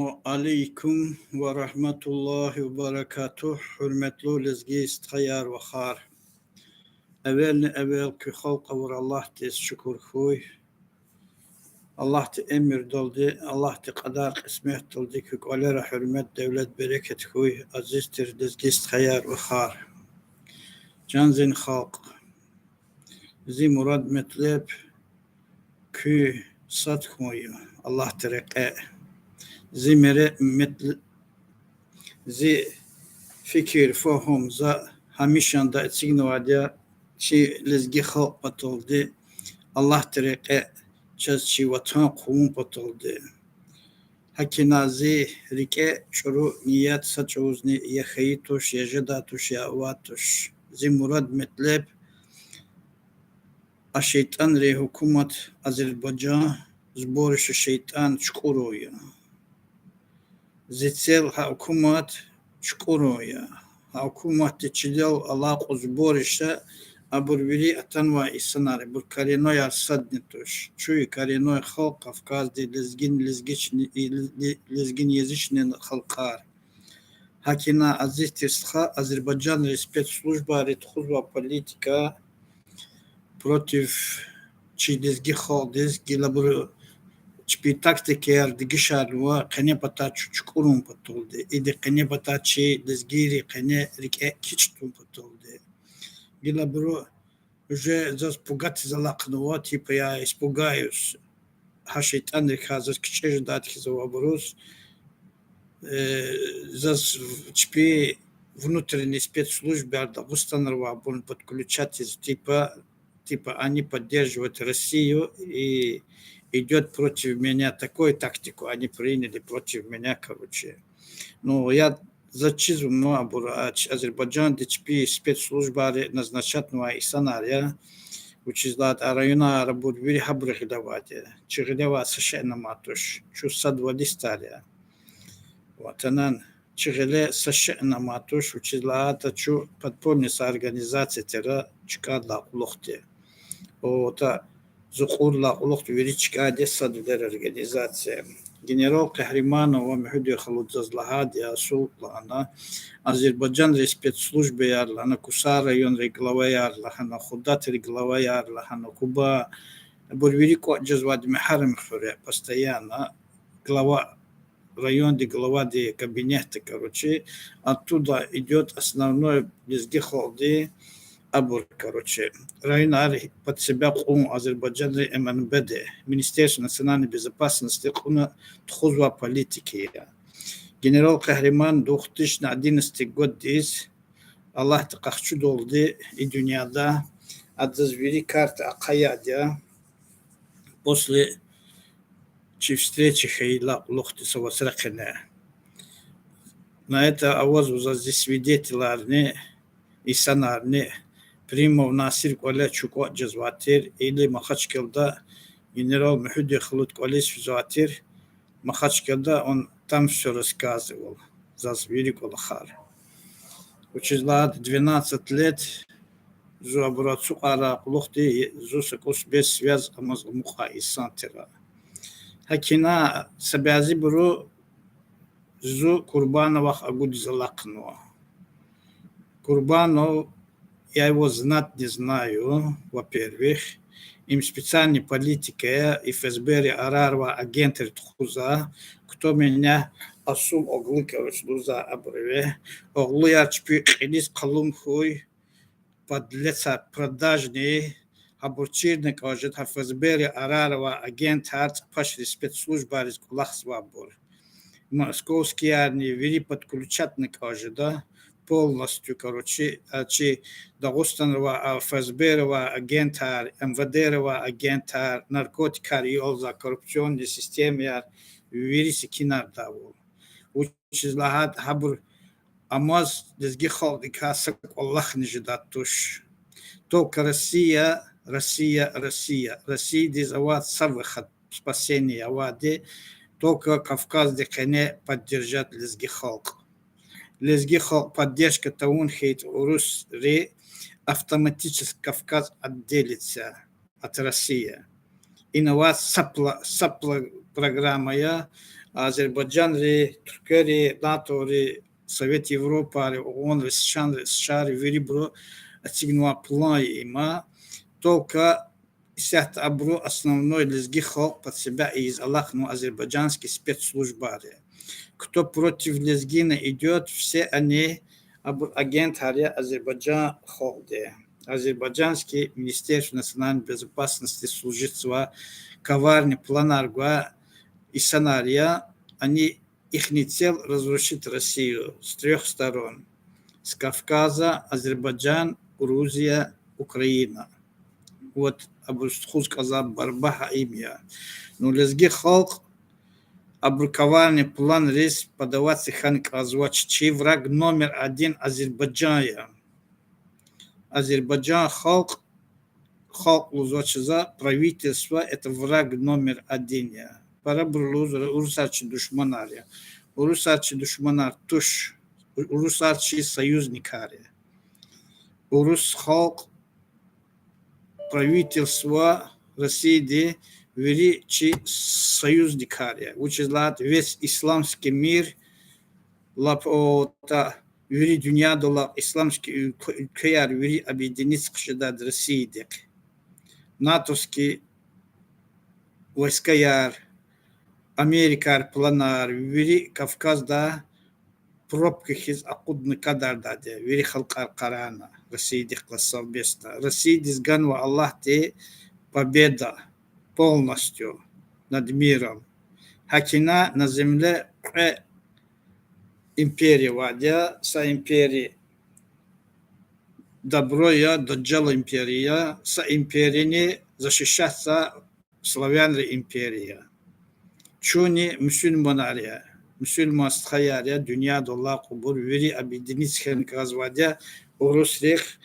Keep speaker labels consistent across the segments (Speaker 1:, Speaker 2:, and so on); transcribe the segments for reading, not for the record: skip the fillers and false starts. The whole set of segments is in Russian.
Speaker 1: Алейкум ва рахматуллахи ва баракатух. Hürmetli lezgi istihayar ve khar. Evvel ki halka var Allah te şükür huy. Allah te emir doldu. Allah te kadar kısmet doldu ki kolera hürmet devlet bereket huy. Aziztir lezgi istihayar ve khar. Canzin halk. Zi murad metlep ki sat huy. Allah te reka. Zi mere metl zi fikir faham za hamishan da etsignovadya çi lezgi halk patoldu. Allah tereke çaz çi vatan kumun patoldu. Hakinazi rike çuru niyet saçuzni ya khaytuş ya jadatuş ya avatuş. Zi murad metlep a şeytan re hukumat Azerbaycan zborish şeytan çukuruya. Зицел хакумат чкуроя. Хакумат чидел алак узбориша абурвили атанва исанари. Бур коренной арсаднитуш. Чуй коренной халк Кавказ де лезгин язычный халкар. Хакина азиз тирстха Азербайджан спецслужба ретхузва политика против чи лезги халк лезги лабуру Çpi taktike yardıgı şarlığa kene pata çuçkurun patoldu. İdi kene pata çi dizgiri kene rike kiçtun patoldu. Gila bro уже заспугать залакнува типа я испугаюсь. Ha şeytan hazır küçük datki вопрос. Зас çpi внутренние спецслужбы Дагестанова будут подключаться типа они поддерживают Россию и идет против меня такую тактику, они приняли против меня, короче. Ну, я зачизу Азербайджан, дичпи спецслужба назначат и сценария, учизлат района работы вери хабрахи давати, чиглева совершенно матуш, чувства дводи стария. Вот она чигле совершенно матуш, учизлат, чу подпольница организации тера чкадла улохте. Вот Зухурла улух величка десадудер организация. Генерал Кахриманов вамхуди халудзазлагад я султлана Азербайджан спецслужбы ярлана Куса район глава ярлахана Худат глава ярлахана Куба Бурвирико джазвад мехарам хуре постоянно глава район глава де кабинета, короче, оттуда идет основной лезги холды Абур, короче, район под себя кум Азербайджан МНБД, Министерство национальной безопасности, куна тхузва политики. Генерал Кахриман 2011 год здесь, Аллах тахчу долды и дуньяда, отдазвери карты Акаядя, после встречи Хейла Лохтисова Сракене. На это авозу за здесь свидетели и санарни, Примов Насир Кваля Чуква Джазватир или Махачкалда генерал Мехуди Халут Квалис Физуатир Махачкалда он там все рассказывал за Великий Лахар. Учизлад 12 лет зу абурацу ара лохти зу сакус без связь амаз муха и сантера. Хакина сабязи буру зу Курбановах агуд залакнуа. Курбанов я его знать не знаю, во-первых. Им специальная политика, ФСБ, Арарва, агенты Тхуза, кто меня асум оглы, короче, луза абреве. Оглы я чпи хилис калум хуй, подлеца продажный, обучирник, ожит ФСБ, Арарва, агент, пошли спецслужба, из Кулахсвабур. Московские армии вели подключатник, ожит, да? Полностью, короче, Дагестанова, ФСБ, агентар, МВД, агентар, наркотикар и за коррупционные системы, вириси кинардаву. Учизлагат хабр амаз дезги халди касак Аллах не ждатуш. Только Россия дизават савыхат спасения аваде, только Кавказ декене поддержать лезги халк. Лезги халк поддержка таун хейт урус ре автоматически Кавказ отделится от России. И на вас сапла программа Азербайджан ри, Туркия ри, НАТО ри, Совет Европа ри, ООН ри, США ри, вери бро отсигнуа план има, только сят абру основной лезги холк под себя и из Аллахну азербайджанский спецслужба ри. Кто против лезгина идет, все они агент Хария Азербайджан холде. Азербайджанский Министерство национальной безопасности служит коварный план Аргуа и сценария, их цель разрушить Россию с трех сторон. С Кавказа, Азербайджан, Грузия, Украина. Вот Абустхуз сказал Барбаха имя. Но лезги холк коварный план рейс подаваться хан казвач, чей враг номер один Азербайджана. Азербайджан холк лузочеза правительство это враг номер один. Пора урусарчи душманария. Урусарчи душманар туш. Урусарчи союзникария. Урус холк правительство России величи союзникария. Учезлат весь исламский мир лапота вери дунья дола исламский кяр вери объединиться к России дек. Натовский войска яр, Америка планар, вери Кавказ да пробки хиз акудны кадар даде, вери халкар карана, Россия дек совместно. Россия дизганва Аллах те победа полностью над миром. Хакина на земле империя вадя, са империи добро я, доджала империя, са империи защищаться славянная империя. Чуни мусульманария, мусульманская дунья долла кубур, вери объединить хенказвадя, урусрех,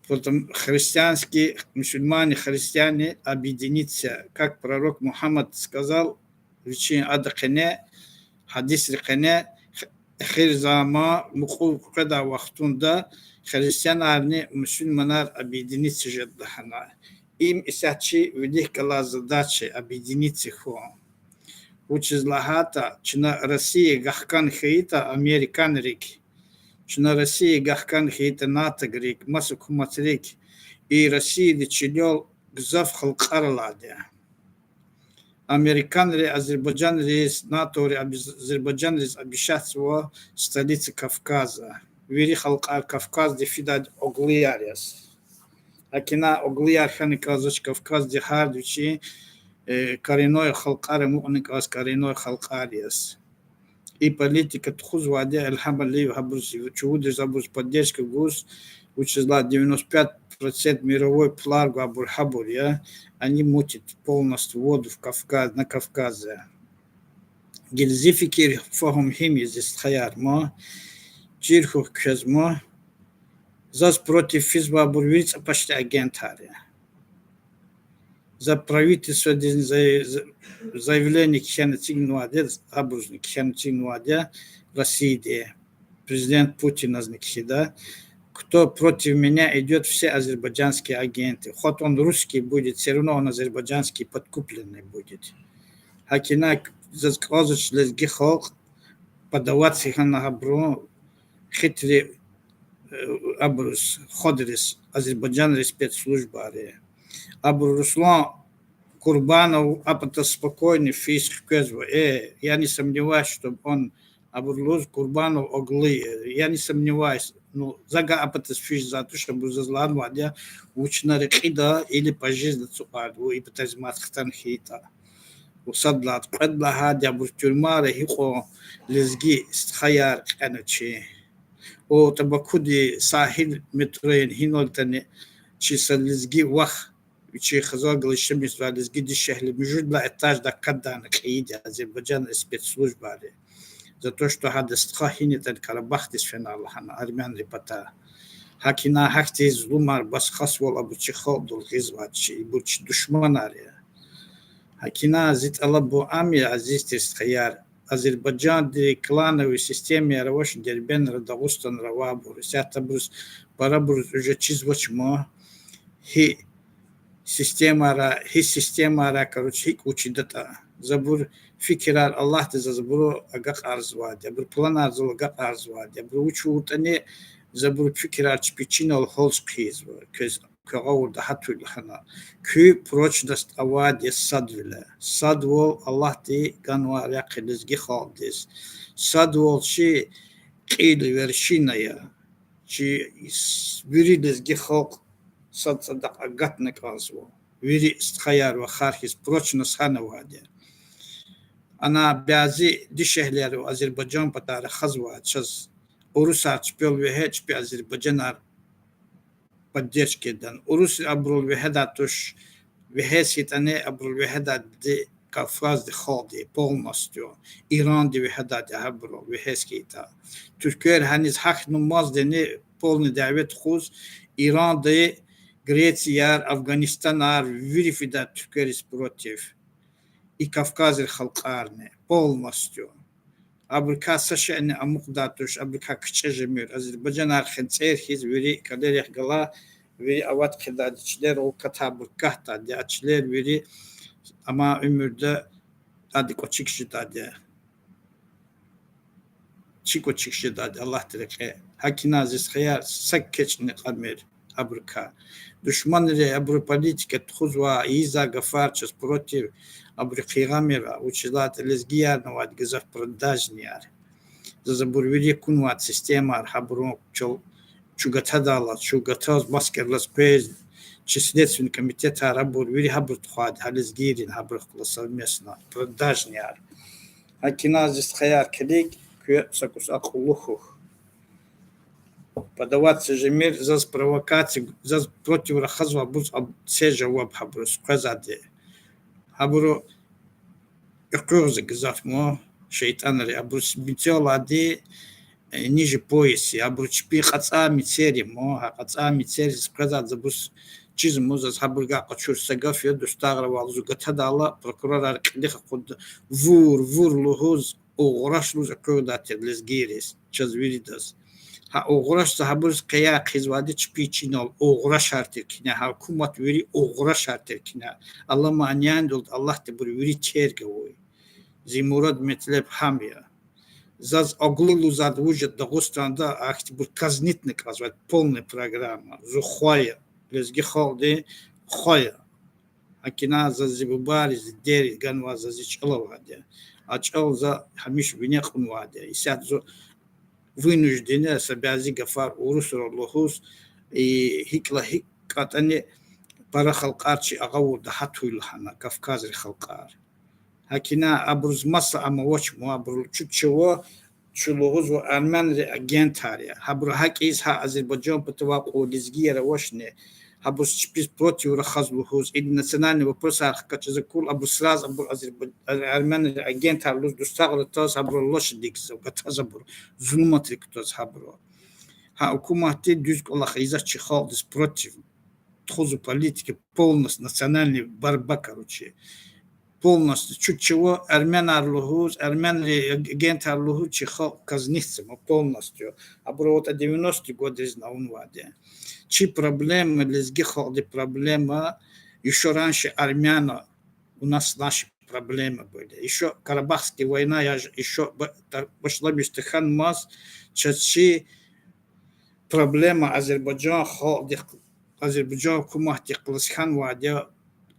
Speaker 1: потом христианские, мусульмане, христиане объединиться, как пророк Мухаммад сказал, в Адакане, хадис рекане, хирзама, муху када вахтунда, христиане, мусульманар объединиться жаддахана. Им исячи великая задача объединиться хо. Учезлахата, чина Россия гахкан хейта американ рик. Чина Россия гахкан хейта НАТО грик, масу куматрик. И Россия дичилел гзав халкарладя. Американ ри, Азербайджан ри, НАТО ри, Азербайджан ри обещать его столице Кавказа. Вери халкар Кавказ дефидад оглиариас. Акина оглияр ханиказоч Кавказ дехардучи коренной халкар муниказ коренной халкариас. И политика тхузвадя алхамдулилlah хабруси чуды забуз поддержка гус учезла 95% мировой пларгу абурхабурия, они мутят полностью воду в Кавказ, на Кавказе. Гильзификир фахум химии здесь хаярмо, чирхух кшазмо, зас против физба бурвица почти агентария. За правительство заявление Кхянатигнуадя, абрузник Кхянатигнуадя, России, президент Путин да, кто против меня идет, все азербайджанские агенты. Хоть он русский будет, все равно он азербайджанский подкупленный будет. Хакина засквозыч лезги холк, подаваться их на абру, хитрый абрус, ходрис, Азербайджан спецслужба. Абу Руслан Курбанов, апата спокойный физик казва. Я не сомневаюсь, что он Абу Курбанов оглы. Я не сомневаюсь. Ну, зага апата физик за то, чтобы зазлан вадя учна рекида или по жизни цукаду и потазмат хтан хита. Усадлат предлагать Абу тюрьма рехихо лезги стхаяр каначи. О табакуди сахил метроен хинолтане чисел лезги вах. Чи хазал галишем из гиди шехли между два этаж до кадана кииди Азербайджан спецслужба за то, что хадастха хинитен Карабах дис финал хана армян репата хакина хахти злумар бас хасвал абу чихал дул гизвачи буч душманария хакина зит алабу ами азистис хаяр Азербайджан де клановой системе равош дербен радагустан равабур сята брус парабур уже чизвачмо система ра, короче, учидата. Забур fikirler Allah tezazı bunu agak arz var diye, bir plan arzulu agak arz var diye, bir uçu tane zabur fikirler çipiçin ol holz kız var, köz kağıt daha türlü hana, kü proçdast avadiye sadvile, sadvol Allah di ganvar yakiliz gihaldis, sadvol şi qili verşinaya, şi viridiz gihal sad sadak agatnek azvo, viri istkhayar ve kharhis proçnas hana vadiye. Ana bazı dişehleri Azerbaycan patarı khazwa çaz Urus çpel ve hiç bir Azerbaycanar поддержкедан. Урус абрул вехедатуш вехеситане абрул вехедат де Kafkaz de halde polностью. İran de vehedad abro veheskita. Türkiye haniz hak numaz deni polni davet khuz İran de Grecia, Afganistan ar verifida Türkiye против. И Кавказ халқарне полностью. Абрика сашане амуқдатуш абрика кчежемир Азербайджан архен церхиз вери кадерих гала veri avat kıdadiçler o katabırkah da açılar veri ama ömürde adik o çıkışı da çık o çıkışı da Allah direke hakina aziz khayar sakkeçni kamer abrika düşmanları abru politika tuzwa iza gafarçız protiv abriqamera uçilat lezgiyar navad gazaf продажнияр забур veri kunvat sistemar habru çol чугатадала чугатаз маскерлас пез числительный комитет работ вери хабр тхад хализгирин хабр совместно продажняр акиназис хаяр келик кö сакус акулуху подаваться же мир за провокации за против рахазва буз все жаваб хабр сказаде хабр якуз гзафмо шейтанри абрус битёлади ниже пояса, обручпи хаца мицери, хаца мицери сказать забус чиз музас хабурга качур сагаф я достагрывал зугатадала прокурор арклиха код вур лухуз ограш луз кодатер лезгирис час виридас ха ограш хабурс кая хизвади чпичинол ограш артер кина хакумат вири ограш артер кина алла маняндул аллах те бур вири черге ой зимурад метлеп хамия Заз оглылу задвужет Дагестанда ахтибур казнитник назвать полная программа. Зухоя, лезги холды, хоя. Акина за зибубари, дери, ганва за зичаловаде. Ачал за хамиш винехунваде. И сяд зо вынуждены собязи гафар урусур лохус и хикла хикатане пара халкарчи агаву дахатуйлхана Кавказри халкар. Hakina abruz masa ama watch mu abrul çuçuvo çuluğuz ve Ermen agentariya habru hakiz ha Azerbaycan patwa qodizgiya washne habru çpiz protiv rakhazluhuz id nacionalni вопрос архкачза кул абру сраз абру Ermen agentarluz dostaglı tas habru loş dikse gatazabur zulmatrik tas habru ha hukumati düz ola khiza çıxaldis protiv тхозу политики полностью национальный борьба короче полностью чуть чего армян арлухуз армян агент арлуху чихал казнихцем полностью оборота 90-е годы на унваде чи проблемы лезгихалды проблема еще раньше армяна у нас наши проблемы были еще Карабахская война я еще пошла бистыхан мас чачи проблема Азербайджан кумахти класхан ваде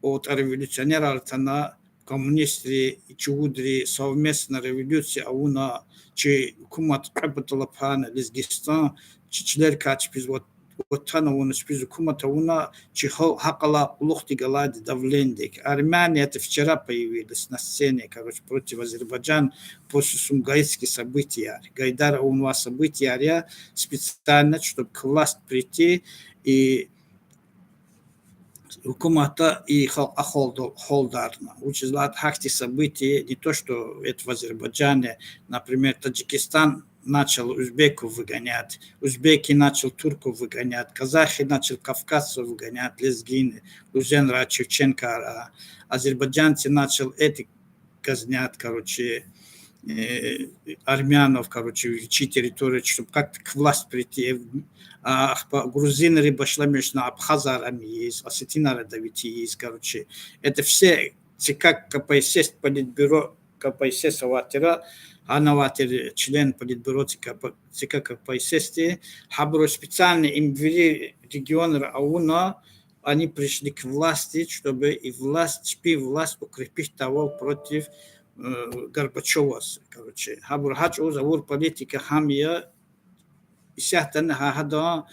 Speaker 1: от революционер артана коммунисты и чудри совместно революция ауна че кумат капитала пана Лезгистан чичлер качпиз вот тана спиз кумат ауна че хакала лухти галади давлендик Армения это вчера появилась на сцене короче против Азербайджан после сумгайских событий Гайдар унва события специально чтобы к власти прийти и Хукумата и холдарна. Учезлат хакти события, не то, что это в Азербайджане, например, Таджикистан начал узбеков выгонять, узбеки начал турков выгонять, казахи начал кавказцев выгонять, лезгины, Лузенра, Чевченко, азербайджанцы начал эти казнят, короче, армянов, короче, величить территорию, чтобы как-то к власти прийти. А грузины рыбошла между абхазарами есть, осетинары давите есть, короче. Это все ЦК КПСС, политбюро КПСС ватера, она ватер член политбюро ЦК КПСС, хабро специально им ввели регион Рауна, они пришли к власти, чтобы и власть укрепить того против Горбачева, короче. Хабро хачу завур политика хамия, и сяхтан хахада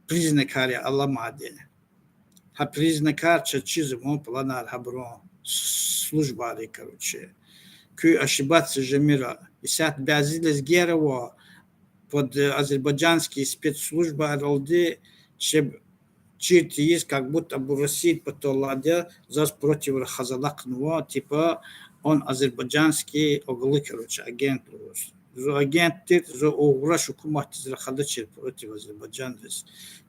Speaker 1: признакали Алламаде. Ha признакар чизм планар хабро служба, короче. Ку ошибаться же мира. И сят бязилес герова под азербайджанские спецслужбы Аралды, чем чирти есть, как будто бы Россия потоладя за против Хазалакнова, типа он азербайджанский оглы, короче, агент. За агенты, за уграш хукумат за хадачир против Азербайджана.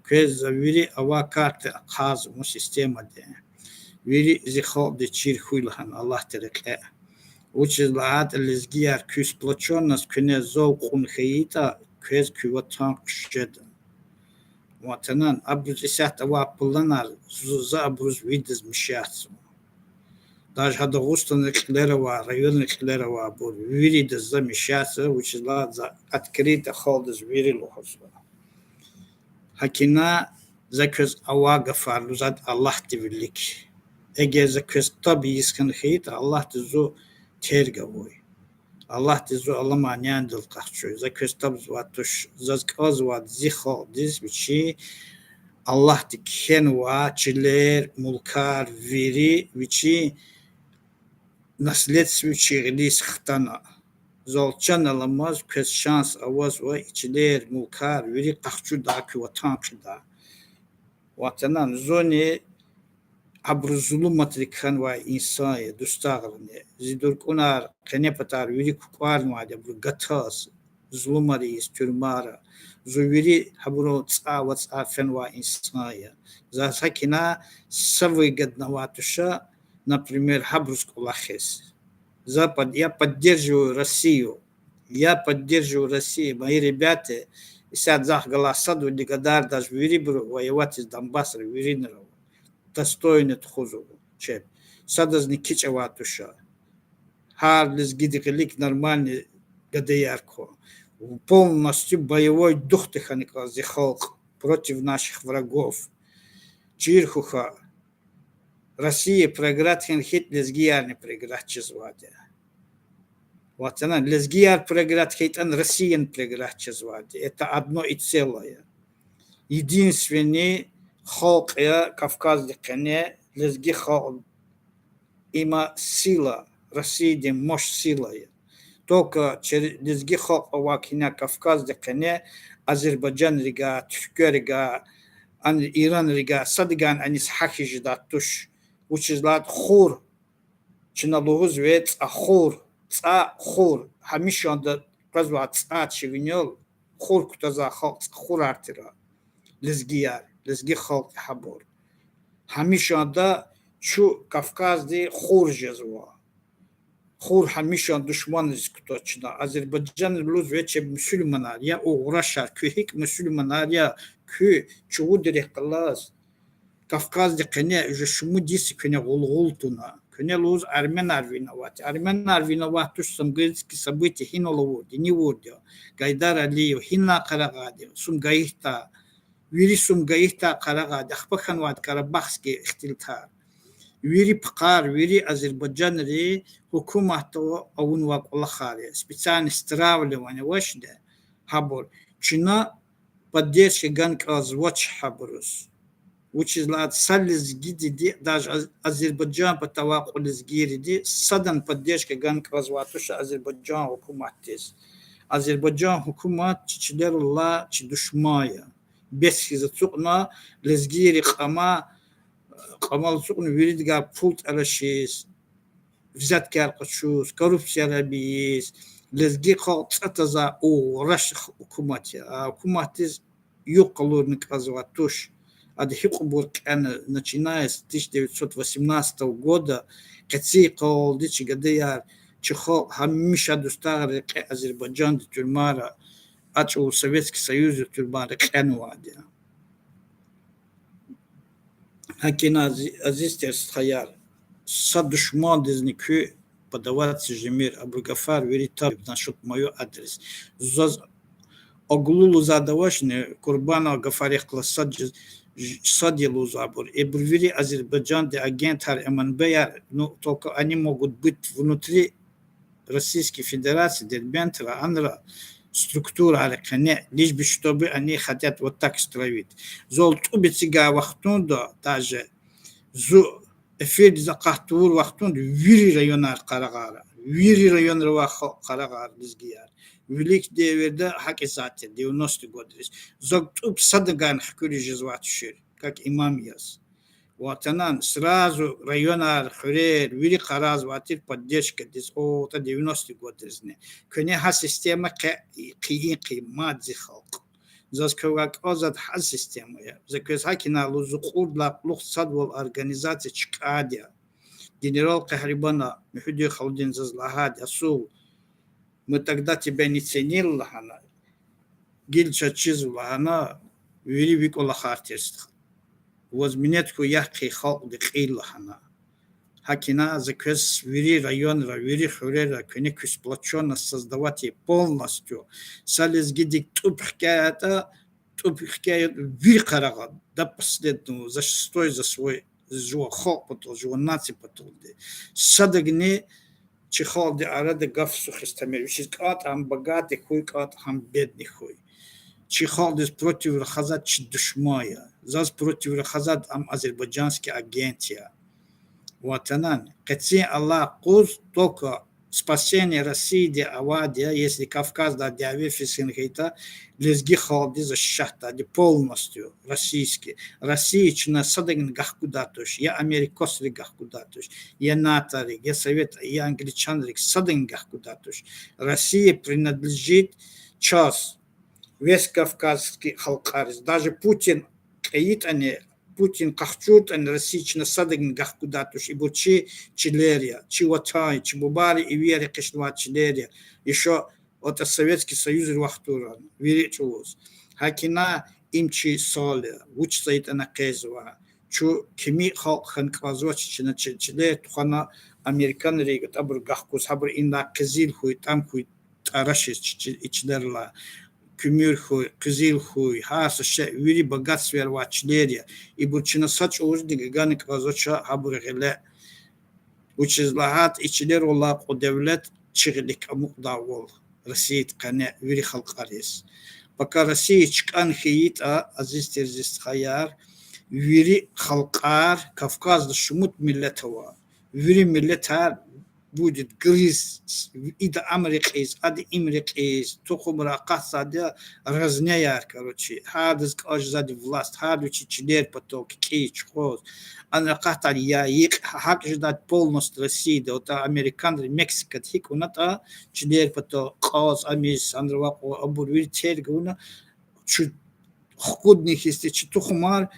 Speaker 1: Кез завери ава карты хазму система де. Вери зихал де чир хуйлхан Аллах терекэ. Учизлаат лезгияр küs плачоннас күне зол кун хейта кез küватан кшеда. Ватанан абруз исят ава пуланар за абруз видез мишяцу. Даже хада густан реклерова, район реклерова бур. Вери дез за мишяца, учизлаат за открыто холдез вери лохосва. Hakina zaköz avaga farlu zat Allah divilik. Ege zaköz tabi yiskan khit Allah dizu tergavoy. Allah dizu Allah manyan dil qahçoy. Zaköz tab zwatush zazkaz wat zikho diz bichi Allah diken wa çiler mulkar veri bichi naslets bichi glis xtana. Zolçan alamaz köz şans avaz ve içiler mulkar veri qahçu da ki vatan qida. Vatanan zoni abru zulumat rikan ve insaya dustağrını zidur kunar qene patar veri kuqar maade bu gatas zulumari istürmara zuveri habru tsa wa tsa fen ve insaya za sakina savy gadnavatuşa например habrus kolakhes. Запад, я поддерживаю Россию. Я поддерживаю Россию. Мои ребята сядут за голосаду, Дегадар, даже Вирибру, воевать из Донбасса, Виринерова. Достойно тхузову. Чеп. Садазни кичаватуша. Харлис гидикалик нормальный ГДР-ко. Полностью боевой дух тихонько зихал против наших врагов. Чирхуха. Россия проиграть хит лезгияр не проиграть чезваде. Вот она лезгияр проиграть хит, а Россия не проиграть чезваде. Это одно и целое. Единственный халк Кавказ дикане лезги халк има сила. Россия де мощь сила. Только через лезги халк авакина Кавказ дикане Азербайджан рига, Türkiye рига, İran рига, садиган анис хахи ждатуш. Учизлат хур чиналугуз вец ахур ца хур хамишанда празват ца чивинел хур кутаза хур артира лезги халк хабор хамишанда чу Кавказде хур жезва хур хамишан душман искуточна Азербайджан луз вече мусульманар я уграшар кюхик мусульманар я кю чудерих класс Кавказ де кене уже шуму диси кене гулгултуна. Кене луз армен арвиновать. Армен арвиновать туш самгельски события хиноловоди, не водя. Гайдар Алиев, хинна карагади, сумгаихта, вири сумгаихта карагади, ахпаханват карабахский ихтилтар. Вири пқар, вири Азербайджан ри хукумату аунвак улахари. Специальное стравливание вашде хабор. Чина поддержка ганказвач хаборус. Учизлат сализ гиди даже Азербайджан по тавакулиз гириди садан поддержка ганк разватуша Азербайджан хукуматтес. Азербайджан хукумат чичилерла чидушмая. Без хизацукна лезгири қамал цукна виридга пулт алашис взятки арқачус коррупция рабиис лезги қалтатаза ураш хукуматия. Хукуматтес юқалурник разватуш. Адхипкубург, начиная с 1918 года, Каци Калдичи Гадеяр, Чехол, Хамиша Дустар, Азербайджан, Тюрмара, Ачу Советский Союз, Тюрмара, Кенуадия. Хакина Азистер Стхаяр, Садушман Дизникю, подаваться же мир, Абу-Гафар, веритаб, насчет мой адрес. Зоз оглулу задавашны, Курбана Гафарех классад садилу забор. И бульвери Азербайджан, де агент МНБ, ну, только они могут быть внутри Российской Федерации, Дербентера, Анра, структура аркане, лишь бы чтобы они хотят вот так строить. Золоту битига вахтунда даже зу эфир за кахтур вахтунда вири районар карагара, вири район рвах карагар дизгияр. Велик деверде хакисате 90 годы. Золоту садаган хкури жизват шир, как имам яс. Вот она сразу района Хурер, Вили Хараз, Ватир поддержка, это 90-й год. Конечно, система мат зихалк. Заскавак озад ха система. Заказакина лузуқур ла плух садвал организация Чикадия. Генерал Кахрибана, Мехуди Халдин Зазлахад, Асул. Мы тогда тебя не ценил, Лахана. Гильча Чизу Лахана, Вили Викола Хартирстха. Возменетку яхи халк декил хана. Хакина заказ вири район, вири хурера, кенеку сплоченно создавать полностью. Салез гидик тупхкаята, вири карага, до последнего, за шестой, за свой, за халк потол, за наци потол. Садагни, чихал де арада гаф сухистамир. Вишискат, ам богатый хуй, кат, ам бедный хуй. Чихалдис против Рахазат душмая, заз против Рахазат ам азербайджанский агентия. Вот она. Кати Аллах куз только спасение России де Авадия, если Кавказ да диаве фисингейта, лезги халди защита де полностью российский. Россия чина садагн гахкудатуш, я америкосли гахкудатуш, я натарик, я совет, я англичанрик садагн гахкудатуш. Россия принадлежит час. Весь кавказский халкарис, даже Путин, Путин кахчут, они российчина садагн гахкудатуш, и бучи Чилерия, Чиватай, Чебубари и Вери Кишнва Чилерия, еще от Советский Союз Рвахтура, Веричулус, Хакина имчи соли, учится это на Кезова, чу кеми халкхан квазочичина Чилер, тухана американ регат, абр гахкус, абр инна Кезил хуй, там хуй, тарашис Чилерла, Кумир хуй, Кызил хуй, Хаса ше, Вири богатство Вачлерия, и Бурчина Сач ужди гиганы квазоча Абургеле, Учизлагат и Чилер Уллах о девлет Чирлик Амукдавол, Россия ткане Вири Халкарис. Пока Россия чкан хиит, Азиз Терзист Хаяр, Вири Халкар, Кавказ да шумут миллетова, Вири миллетар будет гриз, ида Америкис, ади Имрикис, тухумра касада разняяр, короче, хадыз каж зади власть, хадучи Чилер поток, кич, хоз, ана катар я их хак ждать полностью России, да вот американ, Мексика, тик, у нас Чилер поток, каз, амис, андрва, абурвир тергуна, чуть худных если тухумар,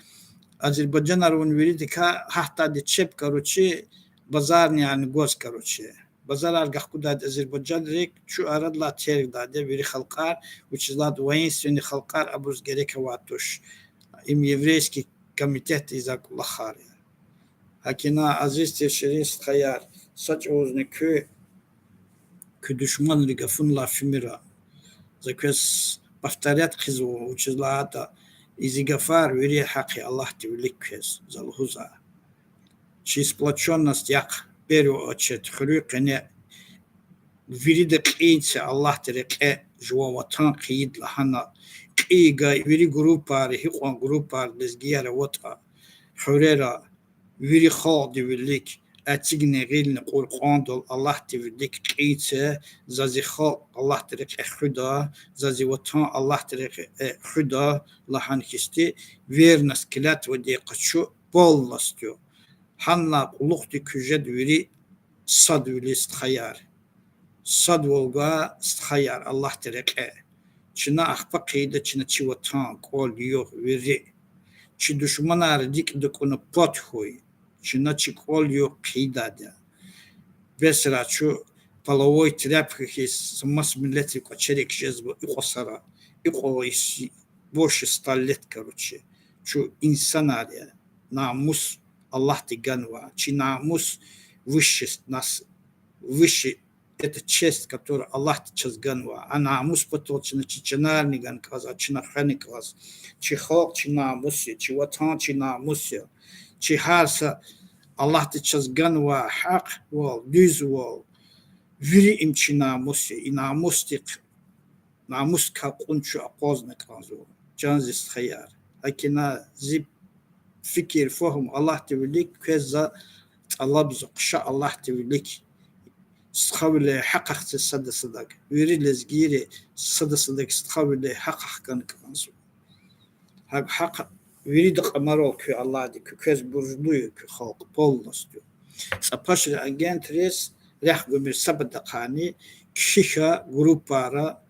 Speaker 1: Азербайджан арван верит, хахта дечеп, короче, базар не ангос, короче. Базар аргахкудад Азербайджан рек, чу арадла терк даде, вери халкар, учизлад воинственный халкар, абуз герека ватуш. Им еврейский комитет из Акулахари. Хакина Азиз Тершерис Хаяр, сач озны к душман ригафун ла фимира. Заквес повторят хизу, учизлада, из Игафар, вери хаки Аллах тивликвес, залхуза. Чи сплоченность, як в первую очередь, хрюкане, вириде киинце Аллах тереке, жуаватан киид лахана, киига, вири группари, хиқуан группари, лезгияра вота, хурера, вири халди вилик, атигне гилне қурқандол, Аллах тевилик киинце, зази хал, Аллах тереке худа, зази ватан, Аллах тереке худа, лахан хисти, верность, клятва деқачу, полностью. Ханна улухти күжет вири сад вили стхаяр. Сад волга стхаяр Аллах тереке. Чина ахпа қида чина чиватан кол йох вири. Чи душманар дик докуна пот хуй. Чина чи кол йох қида да. Бесра чу половой тряпки самас миллети кочерек жезбо иқосара. Иқо больше 100 лет, короче. Чу инсанария. Намус Allah тиганва, чи намус выше нас выше, это честь, которую Аллах чазганва. Она муспатол чина чичанарни ганказ, чина ханиказ, чихок чина муси, чиватан чина муси, чихарса Аллах чазганва хак вал, düz вал, вири им чина муси, и намустик, намуска кунчу апозна казу, джанзис хаяр. Акина зиб fikir, fahım Allah tevelik keza Allah bize Allah tevelik sıkavile hakakçı sadasıdak verilez giri sadasıdak sıkavile hakakkan kansu hak veridik amaro ki Allah di ki kez burjluyu ki halk polnas diyor sapaşır agentres rah bir sabadakani kişiha grupara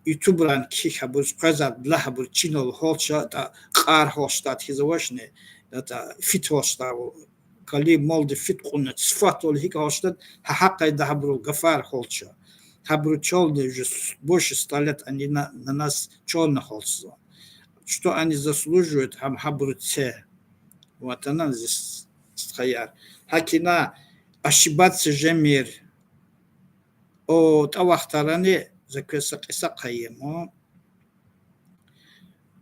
Speaker 1: YouTube'ran kişiha bu kazad laha bu çinol holça da qar holçtat hizawashne da fit holçta kali molde fit qunat sfat ol hik holçtat haqqa da habru gafar holça habru чолды уже больше 100 лет они на нас чёрно холцо что они заслуживают habru це вот она здесь стоят hakina ошибаться же мир о тавахтаране закеса киса каемо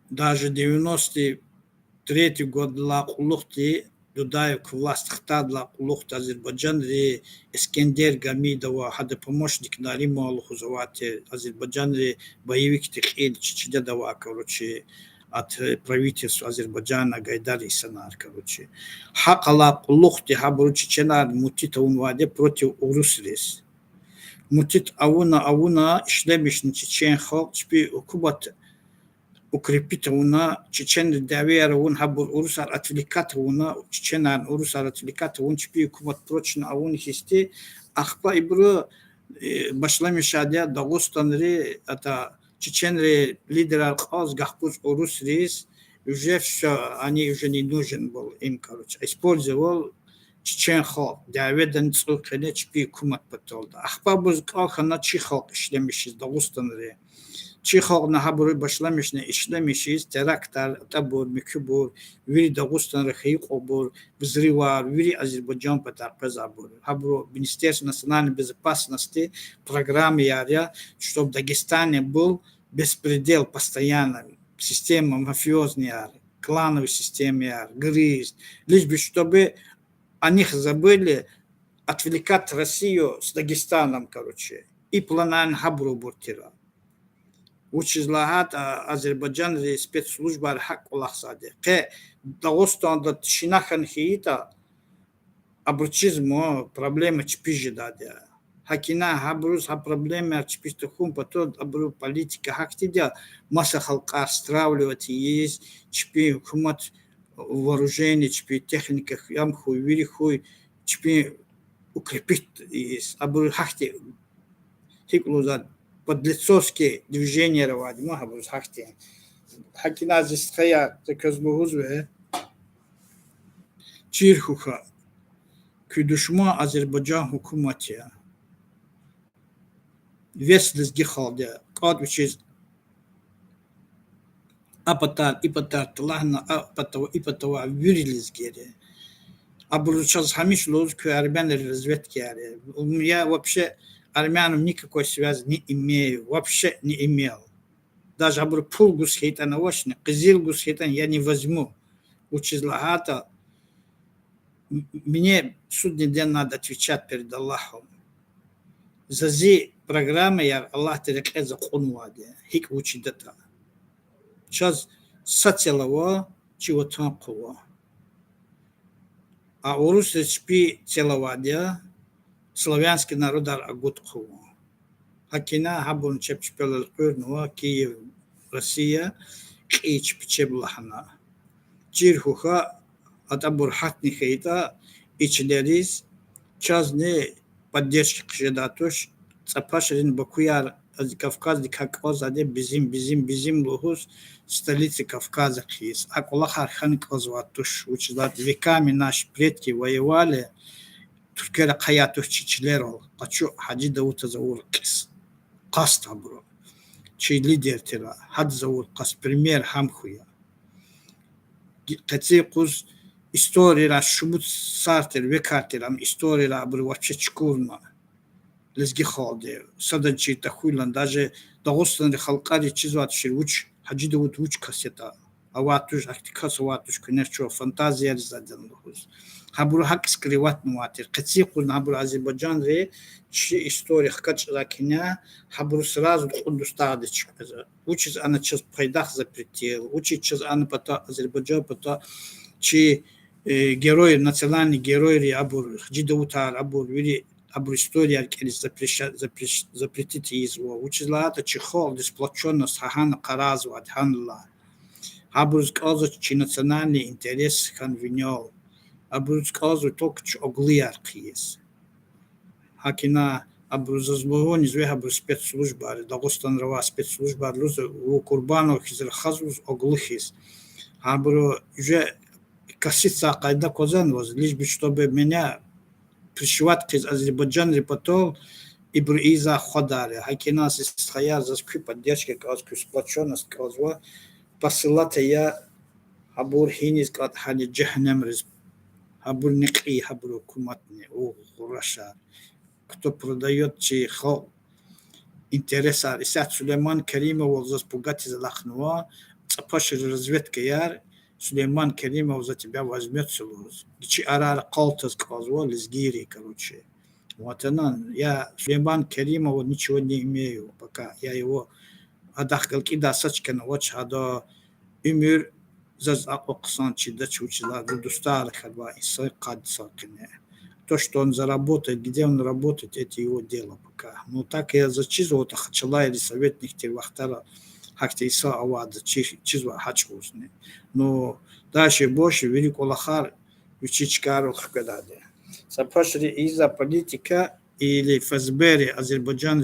Speaker 1: даже 93 год ла кулухти Дудаев к власти хтадла кулухта Азербайджан ре Искендер Гамидова хада помощник Нарима Алхузавати Азербайджан ре боевик тихил чичидава короче от правительства Азербайджана Гайдар Исанар короче хакала кулухти хабру чеченар мутита унваде против урусрис мутит ауна işlemiş Çeçen halk bir hükümet укрепить уна чечен давер ун хабур урусар атвиликат уна чеченан урусар атвиликат ун чпи хükümet прочно аун хисти ахпа ибру башламиш адя Дагестанри ата чеченри лидерар қаз гахпуз урус рис уже все они уже не нужен был им короче использовал чечен халк даведен цукене чпи хükümet потолда ахпа буз калхана чи халк işlemiş Dağıstanri Çixoq nahaburu başlamışne işlemişiz teraktar tabur mikubur veri Dağıstan rıxiqobur vzrivar veri Azerbaycan patarpazabur habru Министерство национальной безопасности программы яря чтобы Дагестане был беспредел постоянно система мафиозная клановая система грыз лишь бы чтобы о них забыли отвлекать Россию с Дагестаном короче и планан habru буртира учизлахат Азербайджан спецслужба хак улахсаде ке Дагестанда шинахан хиита абручизмо проблема чпижидаде хакина хабруз ха проблема чпистухум потом абру политика хактидя масса халка стравливать есть чпи хумат вооружение чпи техника ямху вирихуй чпи укрепить есть абру хакти хиклузад подлецовские движения равади махабуз хахти хакина здесь хая закозбузве чирхуха кюдушма Азербайджан хукумати вес лезги халде кад which is апатар тлахна апатава вирилизгере абручаз хамиш лоз кюарбен разведки я вообще армянам никакой связи не имею, вообще не имел. Даже абр пул гусхейтан овощный, кызил гусхейтан я не возьму. Учизлагата, мне судный день надо отвечать перед Аллахом. За зи программы я Аллах терекет за кунваде, хик учит это. Сейчас сацелово, чего танково. А урус речпи целовадя, славянский народ агутху. Хакина хабун чепчпел курнуа Киев Россия кич пчеблахна. Чирхуха атабур хатни хейта ичлерис чазне поддержки кшедатуш цапашрин Бакуяр az Кавказ дикакозаде bizim лухус столицы Кавказа хис. Акулахар хан козватуш училат веками наши предки воевали Türkiye'de kayatı çiçiler ol. Kaçı Hacı Davut Zavur kız. Kas tabro. Çi lider tera. Hacı Zavur kas. Premier hamkhuya. Kaçı kuz история шумут сартер векартер история абр вообще чкурна лезги холде саданчи тахуйлан даже дагостан халқари чизват ширвуч хаджида вуч кассета аватуш актикас аватуш кнерчо фантазия задан лохус хабур хак скриват нуатер кацикун хабур Азербайджан ре чи история хкач ракиня хабур сразу кундустады чказа учиз она час пайдах запретил учи час она пата Азербайджан пата чи герой национальный герой абур хаджида утар абур вири абур история алкелис запретить его учила это чехол дисплаченность хахана каразу адханла абур сказал чи национальный интерес хан винял абур сказал только ч оглияр киес хакина абур зазвон изве абур спецслужба Дагестан рава спецслужба луз у курбанов хизр хазуз оглихис абур уже кассица кайда козан воз лишь бы чтобы меня пришивать к Азербайджан репортол и бриза ходали. Хакина сестхая за поддержки казку сплоченность казва посылать я хабур хинис кат хали джахнам рез хабур ники хабур куматни о хураша кто продает чи хо интереса Исат Сулейман Каримов за спугать из Лахнова цапаш разведка яр Сулейман Каримов за тебя возьмет целуз. Чи арар калтас казва лизгири, короче. Вот она, я Сулейман Каримова ничего не имею, пока я его адахкал кида сачкан watch ада умир заз аксан чида чучила гудустар хадва исай кад сакне. То, что он заработает, где он работает, это его дело пока. Но так я зачизывал, то хачала или советник Тервахтара хакти иса авад чизва хачкусне. Но дальше больше великий лахар учичкару хкададе. Сапашри из-за политика или ФСБ Азербайджан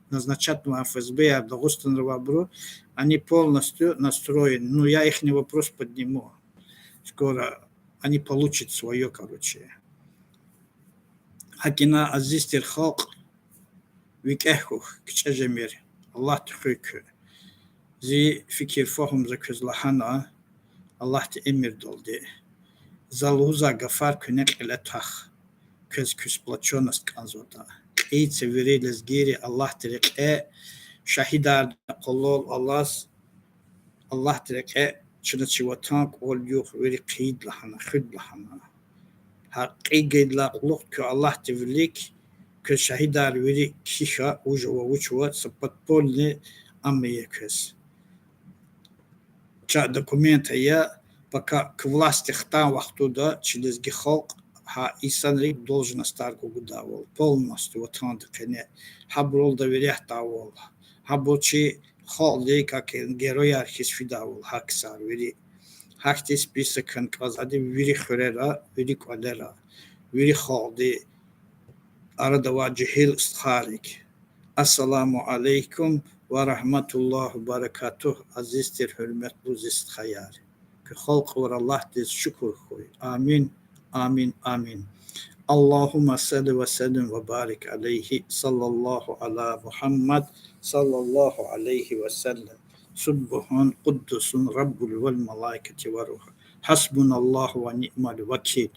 Speaker 1: назначенного ФСБ Дагестан Рвабру, они полностью настроены. Но я их не вопрос подниму. Скоро они получат свое, короче. Хакина азистер халк викехух кчажемир. Аллах тхуйку. Зи фикир фахум закузлахана Аллах те эмир долде. Залуза гафар кунек элетах. Көз сплоченность канзота. Кейце верилес гири Аллах терек шахидар колол Аллах терек чуначиватанк ол юх вери қид лахана худ лахана. Хақиги лақлух ку Аллах тевлик ку шахидар вери киха ужва учва сапатполне аммиекес. Ча документа я пока к власти хтам вахтуда через гихалк ха Исанрик должен остарку гудавол полностью вот он такая хаброл доверять тавол хабочи холдей как герой архисфидавол хаксар вери хакти список казади вери хрера вери квадера вери холдей арадава джихил стхарик ассаламу алейкум ва рахматуллахи ва баракатух азизтер hürmetli zistхаяр ки халк ва Аллах дез шукр хой амин آمين آمين اللهم صل وسلم وبارك عليه صلى الله على محمد صلى الله عليه وسلم سبحان قدس رب والملائكة والروح حسبنا الله ونعم الوكيل